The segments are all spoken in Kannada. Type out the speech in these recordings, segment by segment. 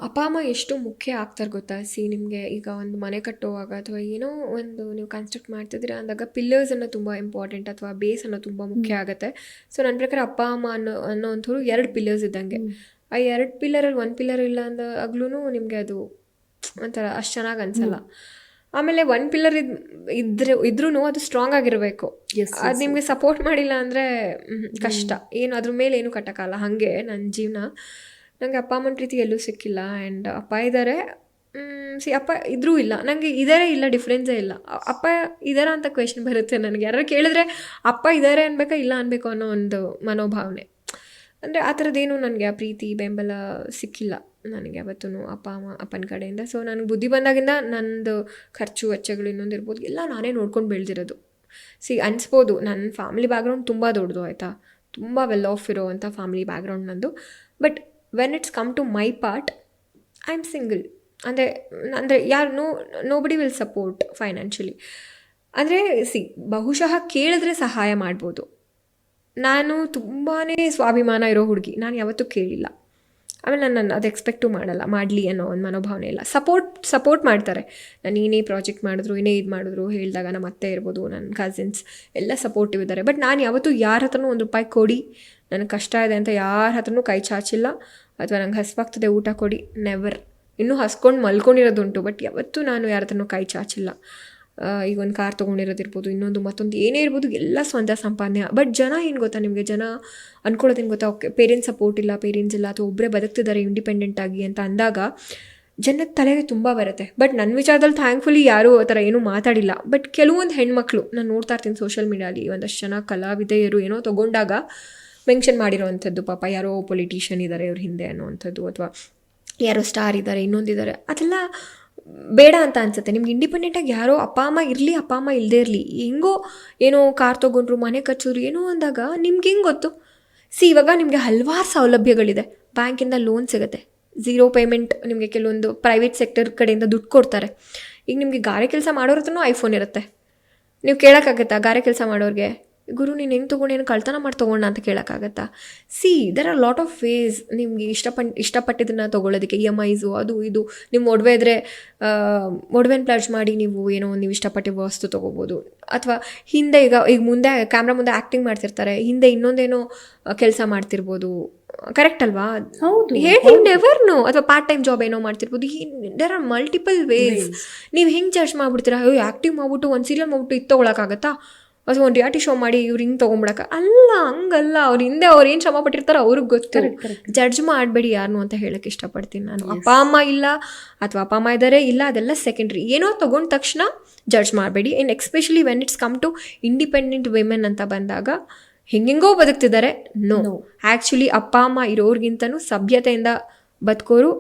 ಅಪ್ಪ ಅಮ್ಮ ಎಷ್ಟು ಮುಖ್ಯ ಆಗ್ತಾರೆ ಗೊತ್ತಾ. ನಿಮಗೆ ಈಗ ಒಂದು ಮನೆ ಕಟ್ಟುವಾಗ ಅಥವಾ ಏನೋ ಒಂದು ನೀವು ಕನ್ಸ್ಟ್ರಕ್ಟ್ ಮಾಡ್ತಿದ್ದೀರಾ ಅಂದಾಗ ಪಿಲ್ಲರ್ಸನ್ನು ತುಂಬ ಇಂಪಾರ್ಟೆಂಟ್, ಅಥವಾ ಬೇಸನ್ನು ತುಂಬ ಮುಖ್ಯ ಆಗುತ್ತೆ. ಸೊ ನನ್ನ ಪ್ರಕಾರ ಅಪ್ಪ ಅಮ್ಮ ಅನ್ನೋಂಥವ್ರು 2 ಪಿಲ್ಲರ್ಸ್ ಇದ್ದಂಗೆ. ಆ 2 ಪಿಲ್ಲರಲ್ಲಿ 1 ಪಿಲ್ಲರ್ ಇಲ್ಲ ಅಂದಾಗ್ಲೂ ನಿಮಗೆ ಅದು ಒಂಥರ ಅಷ್ಟು ಚೆನ್ನಾಗಿ ಅನಿಸಲ್ಲ. ಆಮೇಲೆ 1 ಪಿಲ್ಲರ್ ಇದ್ರೂ ಅದು ಸ್ಟ್ರಾಂಗ್ ಆಗಿರಬೇಕು. ಅದು ನಿಮಗೆ ಸಪೋರ್ಟ್ ಮಾಡಿಲ್ಲ ಅಂದರೆ ಕಷ್ಟ, ಏನು ಅದ್ರ ಮೇಲೆ ಏನು ಕಟ್ಟೋಕ್ಕಲ್ಲ. ಹಾಗೆ ನನ್ನ ಜೀವನ, ನನಗೆ ಅಪ್ಪ ಅಮ್ಮನ ಪ್ರೀತಿ ಎಲ್ಲೂ ಸಿಕ್ಕಿಲ್ಲ. ಆ್ಯಂಡ್ ಅಪ್ಪ ಇದ್ದಾರೆ, ಅಪ್ಪ ಇದ್ರೂ ಇಲ್ಲ, ನನಗೆ ಇದ್ದಾರೆ ಇಲ್ಲ ಡಿಫ್ರೆನ್ಸೇ ಇಲ್ಲ. ಅಪ್ಪ ಇದ್ದಾರಾ ಅಂತ ಕ್ವೆಶ್ಚನ್ ಬರುತ್ತೆ ನನಗೆ. ಯಾರು ಕೇಳಿದ್ರೆ ಅಪ್ಪ ಇದ್ದಾರೆ ಅನ್ಬೇಕಾ ಇಲ್ಲ ಅನ್ಬೇಕು ಅನ್ನೋ ಒಂದು ಮನೋಭಾವನೆ. ಅಂದರೆ ಆ ಥರದ್ದೇನು ನನಗೆ ಆ ಪ್ರೀತಿ ಬೆಂಬಲ ಸಿಕ್ಕಿಲ್ಲ ನನಗೆ ಯಾವತ್ತೂ ಅಪ್ಪನ ಕಡೆಯಿಂದ. ಸೊ ನನಗೆ ಬುದ್ಧಿ ಬಂದಾಗಿಂದ ನನ್ನದು ಖರ್ಚು ವೆಚ್ಚಗಳು ಇನ್ನೊಂದಿರ್ಬೋದು ಎಲ್ಲ ನಾನೇ ನೋಡ್ಕೊಂಡು ಬೆಳೆದಿರೋದು. ಅನಿಸ್ಬೋದು ನನ್ನ ಫ್ಯಾಮಿಲಿ ಬ್ಯಾಕ್ಗ್ರೌಂಡ್ ತುಂಬ ದೊಡ್ಡದು, ಆಯಿತಾ, ತುಂಬ ವೆಲ್ ಆಫ್ ಇರೋ ಅಂಥ ಫ್ಯಾಮಿಲಿ ಬ್ಯಾಕ್ಗ್ರೌಂಡ್ ನಂದು. But when it's come to my part, I am single. ಅಂದರೆ ಯಾರು ನೋಬಡಿ ವಿಲ್ ಸಪೋರ್ಟ್ ಫೈನಾನ್ಷಿಯಲಿ. ಅಂದರೆ ಬಹುಶಃ ಕೇಳಿದ್ರೆ ಸಹಾಯ ಮಾಡ್ಬೋದು. ನಾನು ತುಂಬಾ ಸ್ವಾಭಿಮಾನ ಇರೋ ಹುಡುಗಿ, ನಾನು ಯಾವತ್ತೂ ಕೇಳಿಲ್ಲ. ಆಮೇಲೆ ನಾನು ಅದು ಎಕ್ಸ್ಪೆಕ್ಟು ಮಾಡಲಿ ಅನ್ನೋ ಒಂದು ಮನೋಭಾವನೆ ಇಲ್ಲ. ಸಪೋರ್ಟ್ ಮಾಡ್ತಾರೆ. ನಾನು ಏನೇ ಪ್ರಾಜೆಕ್ಟ್ ಮಾಡಿದ್ರು, ಏನೇ ಇದು ಮಾಡಿದ್ರು ಹೇಳಿದಾಗ ನಮ್ಮ ಅತ್ತೆ ಇರ್ಬೋದು, ನನ್ನ ಕಸಿನ್ಸ್ ಎಲ್ಲ ಸಪೋರ್ಟಿವ್ ಇದ್ದಾರೆ. ಬಟ್ ನಾನು ಯಾವತ್ತೂ ಯಾರ ಹತ್ರನೂ ₹1 ಕೊಡಿ, ನನಗೆ ಕಷ್ಟ ಇದೆ ಅಂತ ಯಾರ ಹತ್ರನೂ ಕೈ ಚಾಚಿಲ್ಲ. ಅಥವಾ ನಂಗೆ ಹಸ್ವಾಗ್ತದೆ ಊಟ ಕೊಡಿ, ನೆವರ್. ಇನ್ನೂ ಹಸ್ಕೊಂಡು ಮಲ್ಕೊಂಡಿರೋದುಂಟು, ಬಟ್ ಯಾವತ್ತೂ ನಾನು ಯಾರ ಹತ್ರನೂ ಕೈ ಚಾಚಿಲ್ಲ. ಈಗ ಒಂದು ಕಾರ್ ತೊಗೊಂಡಿರೋದಿರ್ಬೋದು, ಇನ್ನೊಂದು ಮತ್ತೊಂದು ಏನೇ ಇರ್ಬೋದು, ಎಲ್ಲ ಸ್ವಂತ ಸಂಪಾದನೆ. ಬಟ್ ಜನ ಏನು ಗೊತ್ತಾ, ನಿಮಗೆ ಜನ ಅಂದ್ಕೊಳ್ಳೋದೇನು ಗೊತ್ತಾ, ಓಕೆ ಪೇರೆಂಟ್ಸ್ ಸಪೋರ್ಟ್ ಇಲ್ಲ, ಪೇರೆಂಟ್ಸ್ ಇಲ್ಲ, ಅಥವಾ ಒಬ್ಬರೇ ಬದುಕ್ತಿದ್ದಾರೆ ಇಂಡಿಪೆಂಡೆಂಟಾಗಿ ಅಂತ ಅಂದಾಗ ಜನದ ತಲೆಗೆ ತುಂಬ ಬರುತ್ತೆ. ಬಟ್ ನನ್ನ ವಿಚಾರದಲ್ಲಿ ಥ್ಯಾಂಕ್ಫುಲಿ ಯಾರೂ ಆ ಥರ ಏನೂ ಮಾತಾಡಿಲ್ಲ. ಬಟ್ ಕೆಲವೊಂದು ಹೆಣ್ಮಕ್ಳು ನಾನು ನೋಡ್ತಾ ಇರ್ತೀನಿ ಸೋಷಿಯಲ್ ಮೀಡಿಯಾಲಿ, ಒಂದಷ್ಟು ಜನ ಕಲಾವಿದೆಯರು ಏನೋ ತೊಗೊಂಡಾಗ ಮೆನ್ಷನ್ ಮಾಡಿರೋವಂಥದ್ದು, ಪಾಪ ಯಾರೋ ಪೊಲಿಟಿಷಿಯನ್ ಇದ್ದಾರೆ ಇವ್ರ ಹಿಂದೆ ಅನ್ನೋವಂಥದ್ದು, ಅಥವಾ ಯಾರೋ ಸ್ಟಾರ್ ಇದ್ದಾರೆ, ಇನ್ನೊಂದಿದ್ದಾರೆ, ಅದೆಲ್ಲ ಬೇಡ ಅಂತ ಅನ್ಸುತ್ತೆ. ನಿಮ್ಗೆ ಇಂಡಿಪೆಂಡೆಂಟಾಗಿ ಯಾರೋ ಅಪ್ಪ ಅಮ್ಮ ಇರಲಿ, ಅಪ್ಪ ಅಮ್ಮ ಇಲ್ಲದೇ ಇರಲಿ, ಹೆಂಗೋ ಏನೋ ಕಾರ್ ತೊಗೊಂಡ್ರು, ಮನೆ ಕಚ್ಚೋರು ಏನೋ ಅಂದಾಗ ನಿಮ್ಗೆ ಹೆಂಗೆ ಗೊತ್ತು. ಇವಾಗ ನಿಮಗೆ ಹಲವಾರು ಸೌಲಭ್ಯಗಳಿದೆ. ಬ್ಯಾಂಕಿಂದ ಲೋನ್ ಸಿಗುತ್ತೆ, 0 ಪೇಮೆಂಟ್. ನಿಮಗೆ ಕೆಲವೊಂದು ಪ್ರೈವೇಟ್ ಸೆಕ್ಟರ್ ಕಡೆಯಿಂದ ದುಡ್ಡು ಕೊಡ್ತಾರೆ. ಈಗ ನಿಮಗೆ ಗಾರೆ ಕೆಲಸ ಮಾಡೋರ ಹತ್ರನೂ ಐಫೋನ್ ಇರುತ್ತೆ. ನೀವು ಕೇಳೋಕ್ಕಾಗತ್ತಾ ಗಾರೆ ಕೆಲಸ ಮಾಡೋರಿಗೆ, ಗುರು ನೀನು ಹೆಂಗೆ ತೊಗೊಂಡೇನು ಕಳ್ತನ ಮಾಡಿ ತೊಗೊಂಡ ಅಂತ ಕೇಳೋಕ್ಕಾಗತ್ತಾ? There are lot of ways ನಿಮಗೆ ಇಷ್ಟಪಟ್ಟಿದ್ದನ್ನು ತೊಗೊಳ್ಳೋದಕ್ಕೆ. EMIs ಅದು ಇದು. ನಿಮ್ಮ ಒಡವೆ ಇದ್ದರೆ ಒಡವೆನ ಪ್ಲಡ್ಜ್ ಮಾಡಿ ನೀವು ನೀವು ಇಷ್ಟಪಟ್ಟಿದ್ದ ವಸ್ತು ತೊಗೋಬೋದು. ಅಥವಾ ಹಿಂದೆ ಈಗ ಮುಂದೆ ಕ್ಯಾಮ್ರಾ ಮುಂದೆ ಆ್ಯಕ್ಟಿಂಗ್ ಮಾಡ್ತಿರ್ತಾರೆ, ಹಿಂದೆ ಇನ್ನೊಂದೇನೋ ಕೆಲಸ ಮಾಡ್ತಿರ್ಬೋದು. ಕರೆಕ್ಟ್ ಅಲ್ವಾ? ಹೌದು, ಹೇಳಿ ನೆವರ್ ನೋ. ಅಥವಾ ಪಾರ್ಟ್ ಟೈಮ್ ಜಾಬ್ ಏನೋ ಮಾಡ್ತಿರ್ಬೋದು. There are multiple ways. ನೀವು ಹೆಂಗೆ ಜಡ್ಜ್ ಮಾಡ್ಬಿಡ್ತೀರಾ? ಆ್ಯಕ್ಟಿಂಗ್ ಮಾಡ್ಬಿಟ್ಟು ಒಂದು ಸೀರಿಯಲ್ ಮಾಡ್ಬಿಟ್ಟು ಇದು ತೊಗೊಳಕ್ಕಾಗತ್ತಾ? ಅಥವಾ ಒಂದು ರಿಯಾಲಿಟಿ ಶೋ ಮಾಡಿ ಇವ್ರು ಹಿಂಗೆ ತೊಗೊಂಬಿಡಕ್ಕೆ ಅಲ್ಲ, ಹಂಗಲ್ಲ. ಅವ್ರ ಹಿಂದೆ ಅವ್ರು ಏನು ಶ್ರಮ ಪಟ್ಟಿರ್ತಾರೋ ಅವ್ರಿಗೆ ಗೊತ್ತು. ಜಡ್ಜ್ ಮಾಡಬೇಡಿ ಯಾರನ್ನು ಅಂತ ಹೇಳಕ್ಕೆ ಇಷ್ಟಪಡ್ತೀನಿ ನಾನು. ಅಪ್ಪ ಅಮ್ಮ ಇಲ್ಲ, ಅಥವಾ ಅಪ್ಪ ಅಮ್ಮ ಇದ್ದಾರೆ ಇಲ್ಲ, ಅದೆಲ್ಲ ಸೆಕೆಂಡ್ರಿ. ಏನೋ ತೊಗೊಂಡ ತಕ್ಷಣ ಜಡ್ಜ್ ಮಾಡಬೇಡಿ. And especially when it's come to independent women ಅಂತ ಬಂದಾಗ ಹೆಂಗೆಂಗೋ ಬದುಕ್ತಿದ್ದಾರೆ. ನೋ, ಆ್ಯಕ್ಚುಲಿ ಅಪ್ಪ ಅಮ್ಮ ಇರೋರಿಗಿಂತನೂ ಸಭ್ಯತೆಯಿಂದ ಬದುಕೋರು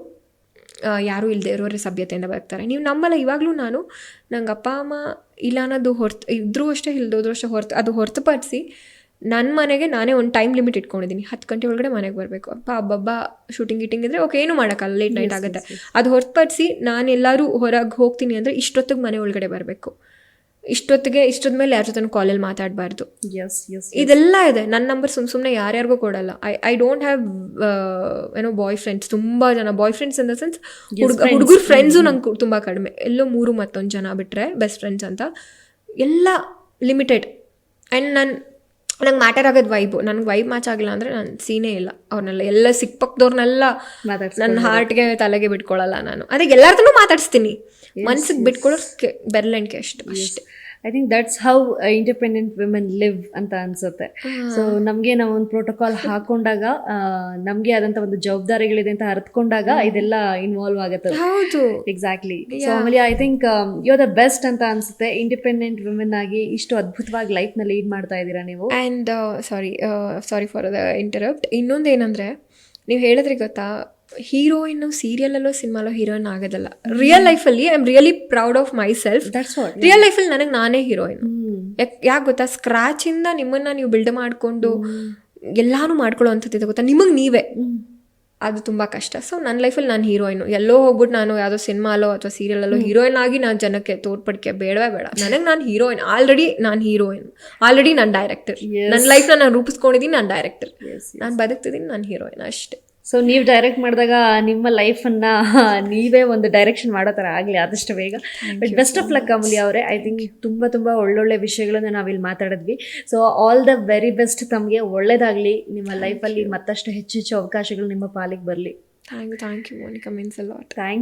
ಯಾರೂ ಇಲ್ಲದೆ ಇರೋರೇ ಸಭ್ಯತೆಯಿಂದ ಬದುಕ್ತಾರೆ. ನೀವು ನಂಬಲ್ಲ, ಇವಾಗಲೂ ನಂಗೆ ಅಪ್ಪ ಅಮ್ಮ ಇಲ್ಲ ಅನ್ನೋದು ಇದ್ರೂ ಅಷ್ಟೇ ಇಲ್ದೋದ್ರೂ ಅಷ್ಟೇ ಅದು ಹೊರತುಪಡಿಸಿ ನನ್ನ ಮನೆಗೆ ನಾನೇ ಒಂದು ಟೈಮ್ ಲಿಮಿಟ್ ಇಟ್ಕೊಂಡಿದ್ದೀನಿ. 10 ಗಂಟೆ ಒಳಗಡೆ ಮನೆಗೆ ಬರಬೇಕು. ಹಬ್ಬ ಶೂಟಿಂಗ್ ಇದ್ದರೆ ಓಕೆ, ಏನೂ ಮಾಡೋಕ್ಕಲ್ಲ, ಲೇಟ್ ನೈಟ್ ಆಗುತ್ತೆ. ಅದು ಹೊರತುಪಡಿಸಿ ನಾನು ಎಲ್ಲರೂ ಹೊರಗೆ ಹೋಗ್ತೀನಿ ಅಂದರೆ ಇಷ್ಟೊತ್ತಿಗೆ ಮನೆ ಒಳಗಡೆ ಬರಬೇಕು. ಇಷ್ಟೊದ ಮೇಲೆ ಯಾರ ಜೊತೆ ಕಾಲಲ್ಲಿ ಮಾತಾಡಬಾರ್ದು. ಇದೆಲ್ಲ ಇದೆ. ನನ್ನ ನಂಬರ್ ಸುಮ್ಮನೆ ಯಾರ್ಯಾರಿಗೂ ಕೊಡಲ್ಲ. I don't have boyfriends. ತುಂಬ ಜನ boyfriends in the sense ಹುಡುಗರು ಫ್ರೆಂಡ್ಸು ನಂಗೆ ತುಂಬ ಕಡಿಮೆ. ಎಲ್ಲೋ 3 ಮತ್ತೊಂದು ಜನ ಬಿಟ್ಟರೆ ಬೆಸ್ಟ್ ಫ್ರೆಂಡ್ಸ್ ಅಂತ ಎಲ್ಲ ಲಿಮಿಟೆಡ್. ಆ್ಯಂಡ್ ನಂಗೆ ಮ್ಯಾಟರ್ ಆಗೋದು ವೈಬು. ನನಗೆ ವೈಬ್ ಮ್ಯಾಚ್ ಆಗಿಲ್ಲ ಅಂದರೆ ನಾನು ಸೀನೇ ಇಲ್ಲ. ಅವ್ರನ್ನೆಲ್ಲ ಎಲ್ಲ ಸಿಕ್ಪಕ್ದವ್ರನ್ನೆಲ್ಲ ನನ್ನ ಹಾರ್ಟ್ಗೆ ತಲೆಗೆ ಬಿಟ್ಕೊಳ್ಳಲ್ಲ ನಾನು. ಅದಕ್ಕೆ ಎಲ್ಲರದೂ ಮಾತಾಡಿಸ್ತೀನಿ, ಮನ್ಸಿಗೆ ಬಿಟ್ಕೊಳ್ಳೋಕೆ ಬೆರ್ಲೆಣ್ಕೆ ಅಷ್ಟೇ. I think that's how independent women live ಅಂತ ಅನ್ಸುತ್ತೆ. ಸೊ ನಮಗೆ ನಾವು ಒಂದು ಪ್ರೋಟೋಕಾಲ್ ಹಾಕೊಂಡಾಗ, ನಮಗೆ ಆದಂಥ ಒಂದು ಜವಾಬ್ದಾರಿಗಳಿದೆ ಅಂತ ಅರ್ಥಕೊಂಡಾಗ ಇದೆಲ್ಲ ಇನ್ವಾಲ್ವ್ ಆಗುತ್ತೆ. ಹೌದು, ಎಕ್ಸಾಕ್ಟ್ಲಿ. ಸೊ ಆಮೇಲೆ I think you are the best ಅಂತ ಅನ್ಸುತ್ತೆ. ಇಂಡಿಪೆಂಡೆಂಟ್ ವಿಮೆನ್ ಆಗಿ ಇಷ್ಟು ಅದ್ಭುತವಾಗಿ ಲೈಫ್ನ ಲೀಡ್ ಮಾಡ್ತಾ ಇದ್ದೀರಾ ನೀವು. And sorry for the interrupt. ಇನ್ನೊಂದು ಏನಂದರೆ, ನೀವು ಹೇಳಿದ್ರೆ ಗೊತ್ತಾ, ಹೀರೋಯಿನ್ನು ಸೀರಿಯಲಲ್ಲೋ ಸಿನಿಮಾಲೋ ಹೀರೋಯಿನ್ ಆಗೋದಲ್ಲ. ರಿಯಲ್ ಲೈಫಲ್ಲಿ I am really proud of my self. Real ಲೈಫಲ್ಲಿ ನನಗೆ ನಾನೇ ಹೀರೋಯಿನ್. ಯಾಕೆ ಗೊತ್ತಾ, ಸ್ಕ್ರಾಚಿಂದ ನಿಮ್ಮನ್ನು ನೀವು ಬಿಲ್ಡ್ ಮಾಡಿಕೊಂಡು ಎಲ್ಲಾನು ಮಾಡ್ಕೊಳ್ಳೋ ಅಂಥದ್ದಿದೆ ಗೊತ್ತಾ, ನಿಮಗೆ ನೀವೇ. ಅದು ತುಂಬ ಕಷ್ಟ. ಸೊ ನನ್ನ ಲೈಫಲ್ಲಿ ನಾನು ಹೀರೋಯಿನು. ಎಲ್ಲೋ ಹೋಗ್ಬಿಟ್ಟು ನಾನು ಯಾವುದೋ ಸಿನಿಮಾಲೋ ಅಥವಾ ಸೀರಿಯಲಲ್ಲೋ ಹೀರೋಯಿನ್ ಆಗಿ ನಾನು ಜನಕ್ಕೆ ತೋರ್ಪಡಿಕೆ ಬೇಡವೇ ಬೇಡ. ನನಗೆ ನಾನು ಹೀರೋಯಿನ್. ಆಲ್ರೆಡಿ ನಾನು ಡೈರೆಕ್ಟರ್. ನನ್ನ ಲೈಫ್ನ ನಾನು ರೂಪಿಸ್ಕೊಂಡಿದ್ದೀನಿ, ನಾನು ಡೈರೆಕ್ಟರ್. ನಾನು ಬದುಕ್ತಿದ್ದೀನಿ, ನಾನು ಹೀರೋಯಿನ್ ಅಷ್ಟೇ. ಸೊ ನೀವು ಡೈರೆಕ್ಟ್ ಮಾಡಿದಾಗ ನಿಮ್ಮ ಲೈಫನ್ನು ನೀವೇ ಒಂದು ಡೈರೆಕ್ಷನ್ ಮಾಡೋ ಥರ ಆಗಲಿ ಆದಷ್ಟು ಬೇಗ. But best of luck Amulya ಅವರೇ. ಐ ಥಿಂಕ್ ತುಂಬ ಒಳ್ಳೊಳ್ಳೆ ವಿಷಯಗಳನ್ನ ನಾವಿಲ್ಲಿ ಮಾತಾಡಿದ್ವಿ. So all the very best. ತಮಗೆ ಒಳ್ಳೇದಾಗಲಿ. ನಿಮ್ಮ ಲೈಫಲ್ಲಿ ಮತ್ತಷ್ಟು ಹೆಚ್ಚು ಅವಕಾಶಗಳು ನಿಮ್ಮ ಪಾಲಿಗೆ ಬರಲಿ. Thank you Monica, means a lot. Thank